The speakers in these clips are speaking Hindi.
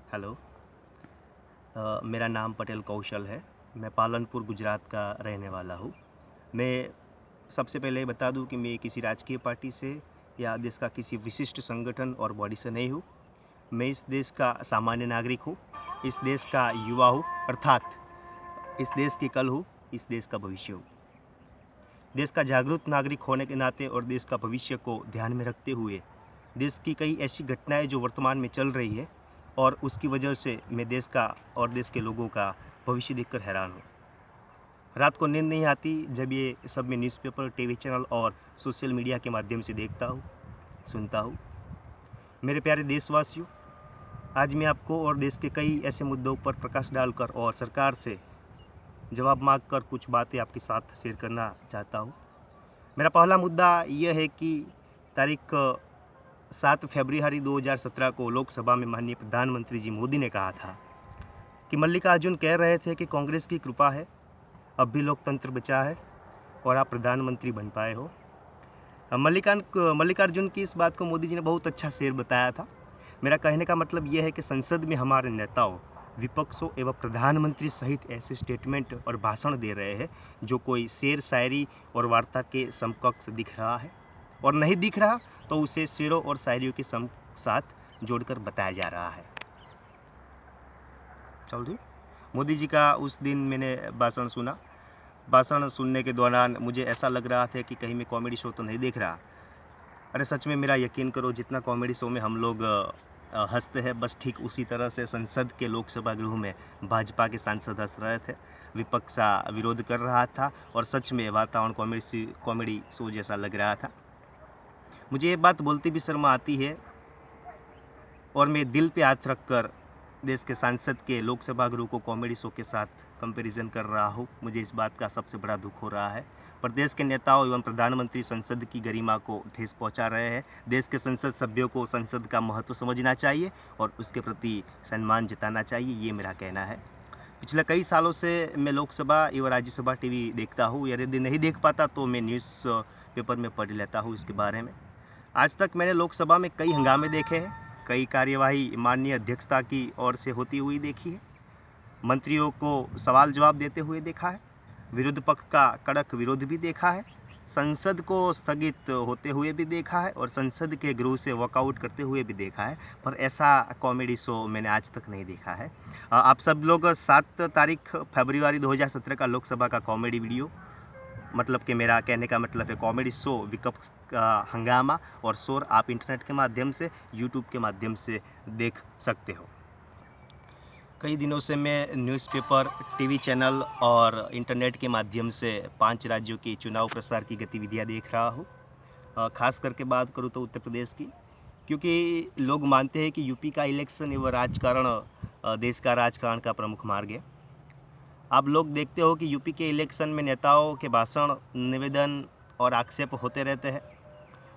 हेलो। मेरा नाम पटेल कौशल है। मैं पालनपुर गुजरात का रहने वाला हूँ। मैं सबसे पहले बता दूँ कि मैं किसी राजकीय पार्टी से या देश का किसी विशिष्ट संगठन और बॉडी से नहीं हूँ। मैं इस देश का सामान्य नागरिक हूँ, इस देश का युवा हूँ, अर्थात इस देश की कल हूँ, इस देश का भविष्य हूँ। देश का जागरूक नागरिक होने के नाते और देश का भविष्य को ध्यान में रखते हुए देश की कई ऐसी घटनाएं जो वर्तमान में चल रही है और उसकी वजह से मैं देश का और देश के लोगों का भविष्य देखकर हैरान हूँ। रात को नींद नहीं आती जब ये सब मैं न्यूज़पेपर, टीवी चैनल और सोशल मीडिया के माध्यम से देखता हूँ, सुनता हूँ। मेरे प्यारे देशवासियों, आज मैं आपको और देश के कई ऐसे मुद्दों पर प्रकाश डालकर और सरकार से जवाब मांगकर कुछ बातें आपके साथ शेयर करना चाहता हूँ। मेरा पहला मुद्दा यह है कि तारीख 7 फरवरी 2017 को लोकसभा में माननीय प्रधानमंत्री जी मोदी ने कहा था कि मल्लिकार्जुन कह रहे थे कि कांग्रेस की कृपा है, अब भी लोकतंत्र बचा है और आप प्रधानमंत्री बन पाए हो। मल्लिकार्जुन की इस बात को मोदी जी ने बहुत अच्छा शेर बताया था। मेरा कहने का मतलब यह है कि संसद में हमारे नेताओं, विपक्षों एवं प्रधानमंत्री सहित ऐसे स्टेटमेंट और भाषण दे रहे हैं जो कोई शेर, शायरी और वार्ता के समकक्ष दिख रहा है, और नहीं दिख रहा तो उसे शेरों और शायरियों के साथ जोड़कर बताया जा रहा है। चलिए, मोदी जी का उस दिन मैंने भाषण सुना। भाषण सुनने के दौरान मुझे ऐसा लग रहा था कि कहीं मैं कॉमेडी शो तो नहीं देख रहा। अरे सच में, मेरा यकीन करो, जितना कॉमेडी शो में हम लोग हंसते हैं, बस ठीक उसी तरह से संसद के लोकसभा गृह में भाजपा के सांसद हंस रहे थे। विपक्ष विरोध कर रहा था और सच में वातावरण कॉमेडी शो जैसा लग रहा था। मुझे ये बात बोलते भी शर्म आती है और मैं दिल पे हाथ रखकर देश के सांसद के लोकसभा गृह को कॉमेडी शो के साथ कंपैरिजन कर रहा हूँ। मुझे इस बात का सबसे बड़ा दुख हो रहा है। प्रदेश के नेताओं एवं प्रधानमंत्री संसद की गरिमा को ठेस पहुंचा रहे हैं। देश के संसद सभ्यों को संसद का महत्व समझना चाहिए और उसके प्रति सम्मान जताना चाहिए, ये मेरा कहना है। पिछले कई सालों से मैं लोकसभा एवं राज्यसभा टीवी देखता हूँ। यदि नहीं देख पाता तो मैं न्यूज़ पेपर में पढ़ लेता हूँ इसके बारे में। आज तक मैंने लोकसभा में कई हंगामे देखे हैं, कई कार्यवाही माननीय अध्यक्षता की ओर से होती हुई देखी है, मंत्रियों को सवाल जवाब देते हुए देखा है, विरोध पक्ष का कड़क विरोध भी देखा है, संसद को स्थगित होते हुए भी देखा है और संसद के गृह से वॉकआउट करते हुए भी देखा है, पर ऐसा कॉमेडी शो मैंने आज तक नहीं देखा है। आप सब लोग 7 तारीख फरवरी 2017 का लोकसभा का कॉमेडी वीडियो, मतलब कि मेरा कहने का मतलब है कॉमेडी शो, विपक्ष का हंगामा और शोर, आप इंटरनेट के माध्यम से, यूट्यूब के माध्यम से देख सकते हो। कई दिनों से मैं न्यूज़पेपर, टीवी चैनल और इंटरनेट के माध्यम से 5 राज्यों की चुनाव प्रसार की गतिविधियां देख रहा हूँ। खास करके बात करूँ तो उत्तर प्रदेश की, क्योंकि लोग मानते हैं कि यूपी का इलेक्शन एवं राजकारण देश का राजकारण का प्रमुख मार्ग है। आप लोग देखते हो कि यूपी के इलेक्शन में नेताओं के भाषण, निवेदन और आक्षेप होते रहते हैं।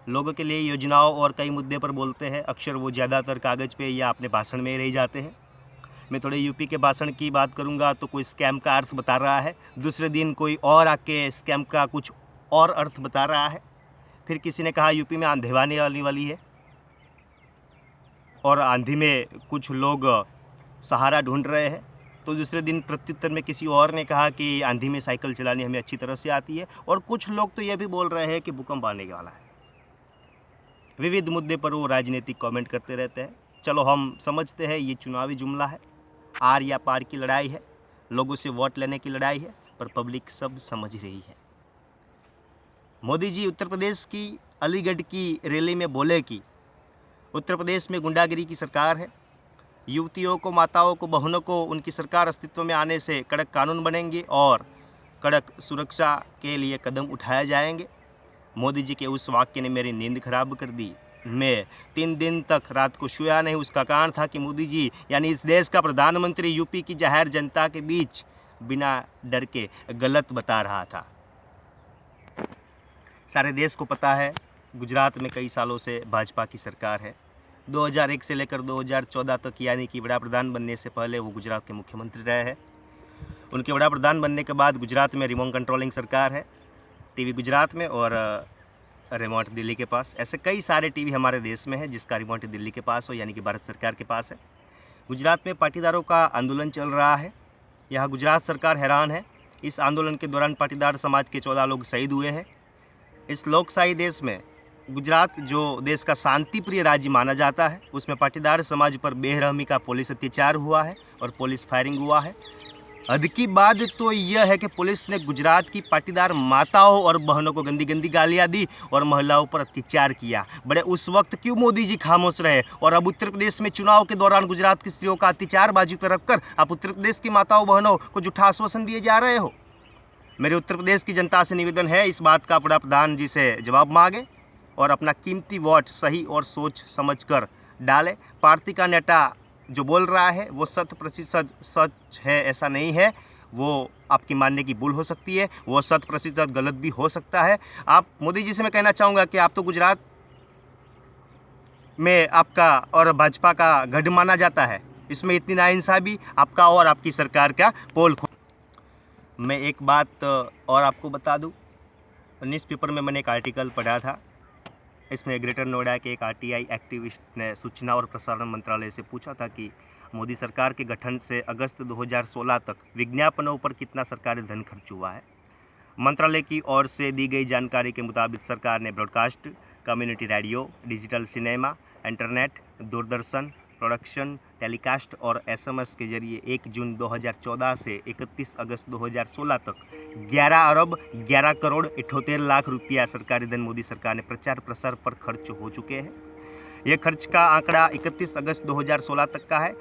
लोगों के लिए योजनाओं और कई मुद्दे पर बोलते हैं, अक्सर वो ज़्यादातर कागज़ पे या अपने भाषण में ही रह जाते हैं। मैं थोड़े यूपी के भाषण की बात करूंगा तो कोई स्कैम का अर्थ बता रहा है, दूसरे दिन कोई और आके स्कैम का कुछ और अर्थ बता रहा है। फिर किसी ने कहा यूपी में आंधी आने वाली है और आंधी में कुछ लोग सहारा ढूंढ रहे हैं, तो दूसरे दिन प्रत्युत्तर में किसी और ने कहा कि आंधी में साइकिल चलानी हमें अच्छी तरह से आती है, और कुछ लोग तो ये भी बोल रहे हैं कि भूकंप आने वाला है। विविध मुद्दे पर वो राजनीतिक कमेंट करते रहते हैं। चलो, हम समझते हैं ये चुनावी जुमला है, आर या पार की लड़ाई है, लोगों से वोट लेने की लड़ाई है, पर पब्लिक सब समझ रही है। मोदी जी उत्तर प्रदेश की अलीगढ़ की रैली में बोले कि उत्तर प्रदेश में गुंडागिरी की सरकार है, युवतियों को, माताओं को, बहनों को उनकी सरकार अस्तित्व में आने से कड़क कानून बनेंगे और कड़क सुरक्षा के लिए कदम उठाए जाएंगे। मोदी जी के उस वाक्य ने मेरी नींद खराब कर दी। मैं 3 दिन तक रात को सोया नहीं। उसका कारण था कि मोदी जी यानी इस देश का प्रधानमंत्री यूपी की जाहिर जनता के बीच बिना डर के गलत बता रहा था। सारे देश को पता है गुजरात में कई सालों से भाजपा की सरकार है। 2001 से लेकर 2014 तक, यानी कि बड़ा प्रधान बनने से पहले वो गुजरात के मुख्यमंत्री रहे हैं। उनके बड़ा प्रधान बनने के बाद गुजरात में रिमोट कंट्रोलिंग सरकार है, टीवी गुजरात में और रिमोट दिल्ली के पास। ऐसे कई सारे टीवी हमारे देश में है जिसका रिमोट दिल्ली के पास हो, यानी कि भारत सरकार के पास है। गुजरात में पाटीदारों का आंदोलन चल रहा है। यहाँ गुजरात सरकार हैरान है। इस आंदोलन के दौरान पाटीदार समाज के 14 लोग शहीद हुए हैं। इस लोकशाही देश में गुजरात जो देश का शांति प्रिय राज्य माना जाता है, उसमें पाटीदार समाज पर बेरहमी का पुलिस अत्याचार हुआ है और पुलिस फायरिंग हुआ है। हद की बात तो यह है कि पुलिस ने गुजरात की पाटीदार माताओं और बहनों को गंदी गंदी गालियां दी और महिलाओं पर अत्याचार किया। बड़े उस वक्त क्यों मोदी जी खामोश रहे? और अब उत्तर प्रदेश में चुनाव के दौरान गुजरात की स्त्रियों का अत्याचार बाजू पर रखकर आप उत्तर प्रदेश की माताओं बहनों को झूठा आश्वासन दिए जा रहे हो। मेरे उत्तर प्रदेश की जनता से निवेदन है, इस बात का प्रधान जी से जवाब मांगे और अपना कीमती वोट सही और सोच समझ कर डालें। पार्टी का नेता जो बोल रहा है वो 100% सच है ऐसा नहीं है, वो आपकी मानने की भूल हो सकती है, वो 100% गलत भी हो सकता है। आप मोदी जी से मैं कहना चाहूँगा कि आप तो गुजरात में आपका और भाजपा का गढ़ माना जाता है, इसमें इतनी नाइंसाफ़ी आपका और आपकी सरकार का पोल खो। मैं एक बात और आपको बता दूं, न्यूज़पेपर में मैंने एक आर्टिकल पढ़ा था। इसमें ग्रेटर नोएडा के एक आरटीआई एक्टिविस्ट ने सूचना और प्रसारण मंत्रालय से पूछा था कि मोदी सरकार के गठन से अगस्त 2016 तक विज्ञापनों पर कितना सरकारी धन खर्च हुआ है। मंत्रालय की ओर से दी गई जानकारी के मुताबिक सरकार ने broadcast, community radio, digital cinema, internet, Doordarshan, production, telecast और एसएमएस के जरिए 1 जून 2014 से 31 अगस्त 2016 तक 11 अरब 11 करोड़ 78 लाख रुपया सरकारी धन मोदी सरकार ने प्रचार प्रसार पर खर्च हो चुके हैं। यह खर्च का आंकड़ा 31 अगस्त 2016 तक का है।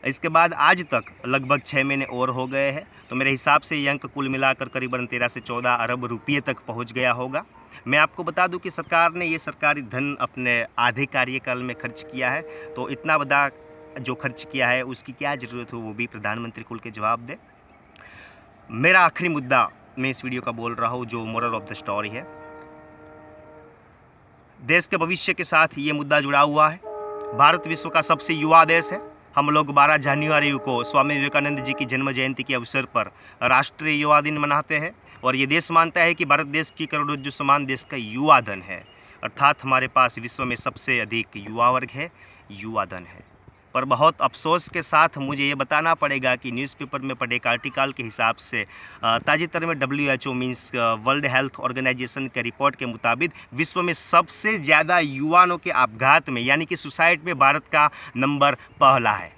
इसके बाद आज तक लगभग 6 महीने और हो गए हैं, तो मेरे हिसाब से ये अंक कुल मिलाकर करीबन 13 से 14 अरब रुपये तक पहुँच गया होगा। मैं आपको बता दूं कि सरकार ने ये सरकारी धन अपने आधे कार्यकाल में खर्च किया है, तो इतना बड़ा जो खर्च किया है उसकी क्या ज़रूरत हो, वो भी प्रधानमंत्री खुल के जवाब दे। मेरा आखिरी मुद्दा मैं इस वीडियो का बोल रहा हूँ, जो मोरल ऑफ द स्टोरी है, देश के भविष्य के साथ ये मुद्दा जुड़ा हुआ है। भारत विश्व का सबसे युवा देश है। हम लोग 12 जनवरी को स्वामी विवेकानंद जी की जन्म जयंती के अवसर पर राष्ट्रीय युवा दिन मनाते हैं और ये देश मानता है कि भारत देश की करोड़ों समान देश का युवा धन है, अर्थात हमारे पास विश्व में सबसे अधिक युवा वर्ग है, युवा धन है। पर बहुत अफसोस के साथ मुझे ये बताना पड़ेगा कि न्यूज़पेपर में पढ़े एक आर्टिकल के हिसाब से ताजेतर में WHO means world health organisation के रिपोर्ट के मुताबिक विश्व में सबसे ज़्यादा युवाओं के अपघात में यानी कि सुसाइड में भारत का नंबर पहला है।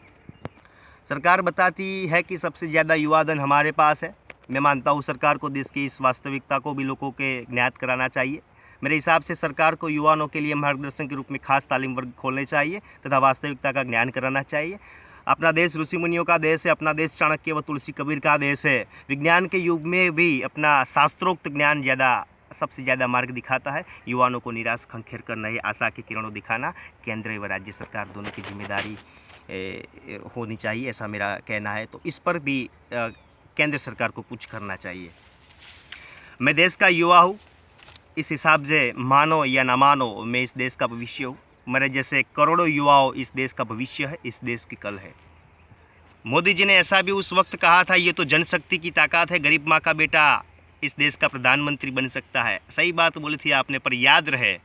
सरकार बताती है कि सबसे ज़्यादा युवा धन हमारे पास है। मैं मानता हूँ सरकार को देश की इस वास्तविकता को भी लोगों के ज्ञात कराना चाहिए। मेरे हिसाब से सरकार को युवाओं के लिए मार्गदर्शन के रूप में खास तालीम वर्ग खोलने चाहिए तथा वास्तविकता का ज्ञान कराना चाहिए। अपना देश ऋषि मुनियों का देश है, अपना देश चाणक्य व तुलसी कबीर का देश है। विज्ञान के युग में भी अपना शास्त्रोक्त ज्ञान सबसे ज़्यादा मार्ग दिखाता है। युवाओं को निराश खंखेर कर नए आशा की किरणों दिखाना केंद्र व राज्य सरकार दोनों की जिम्मेदारी होनी चाहिए, ऐसा मेरा कहना है। तो इस पर भी केंद्र सरकार को कुछ करना चाहिए। मैं देश का युवा हूँ, इस हिसाब से मानो या ना मानो मैं इस देश का भविष्य हूँ। मेरे जैसे करोड़ों युवाओं इस देश का भविष्य है, इस देश की कल है। मोदी जी ने ऐसा भी उस वक्त कहा था, ये तो जनशक्ति की ताकत है, गरीब माँ का बेटा इस देश का प्रधानमंत्री बन सकता है। सही बात बोली थी आपने, पर याद रहे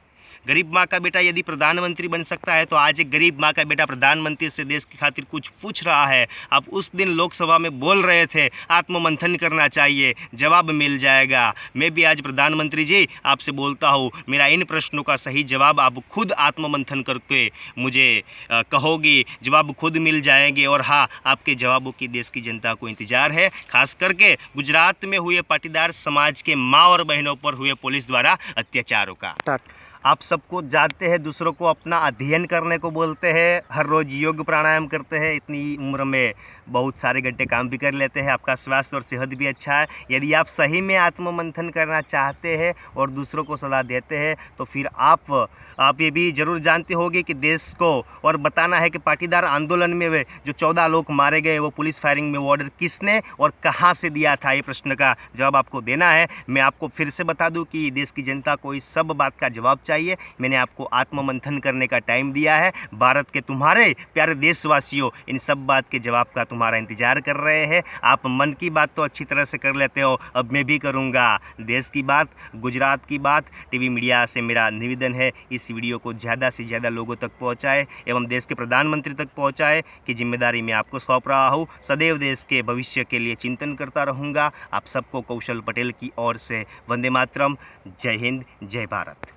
गरीब माँ का बेटा यदि प्रधानमंत्री बन सकता है तो आज एक गरीब माँ का बेटा प्रधानमंत्री से देश की खातिर कुछ पूछ रहा है। आप उस दिन लोकसभा में बोल रहे थे आत्ममंथन करना चाहिए, जवाब मिल जाएगा। मैं भी आज प्रधानमंत्री जी आपसे बोलता हूँ, मेरा इन प्रश्नों का सही जवाब आप खुद आत्ममंथन करके मुझे कहोगे, जवाब खुद मिल जाएंगे। और हाँ, आपके जवाबों की देश की जनता को इंतजार है, खास करके गुजरात में हुए पाटीदार समाज के माँ और बहनों पर हुए पुलिस द्वारा अत्याचारों का। आप सबको जानते हैं, दूसरों को अपना अध्ययन करने को बोलते हैं, हर रोज़ योग प्राणायाम करते हैं, इतनी उम्र में बहुत सारे घंटे काम भी कर लेते हैं, आपका स्वास्थ्य और सेहत भी अच्छा है। यदि आप सही में आत्ममंथन करना चाहते हैं और दूसरों को सलाह देते हैं तो फिर आप ये भी ज़रूर जानते होंगे कि देश को और बताना है कि पाटीदार आंदोलन में वे जो 14 लोग मारे गए वो पुलिस फायरिंग में वो ऑर्डर किसने और कहाँ से दिया था। ये प्रश्न का जवाब आपको देना है। मैं आपको फिर से बता दूँ कि देश की जनता को इस सब बात का जवाब चाहिए। चाहिए। मैंने आपको आत्ममंथन करने का टाइम दिया है। भारत के तुम्हारे प्यारे देशवासियों इन सब बात के जवाब का तुम्हारा इंतजार कर रहे हैं। आप मन की बात तो अच्छी तरह से कर लेते हो, अब मैं भी करूँगा देश की बात, गुजरात की बात। टीवी मीडिया से मेरा निवेदन है इस वीडियो को ज़्यादा से ज़्यादा लोगों तक पहुँचाए एवं देश के प्रधानमंत्री तक पहुँचाए कि जिम्मेदारी मैं आपको सौंप रहा हूँ। सदैव देश के भविष्य के लिए चिंतन करता रहूँगा। आप सबको कौशल पटेल की ओर से वंदे मातरम। जय हिंद, जय भारत।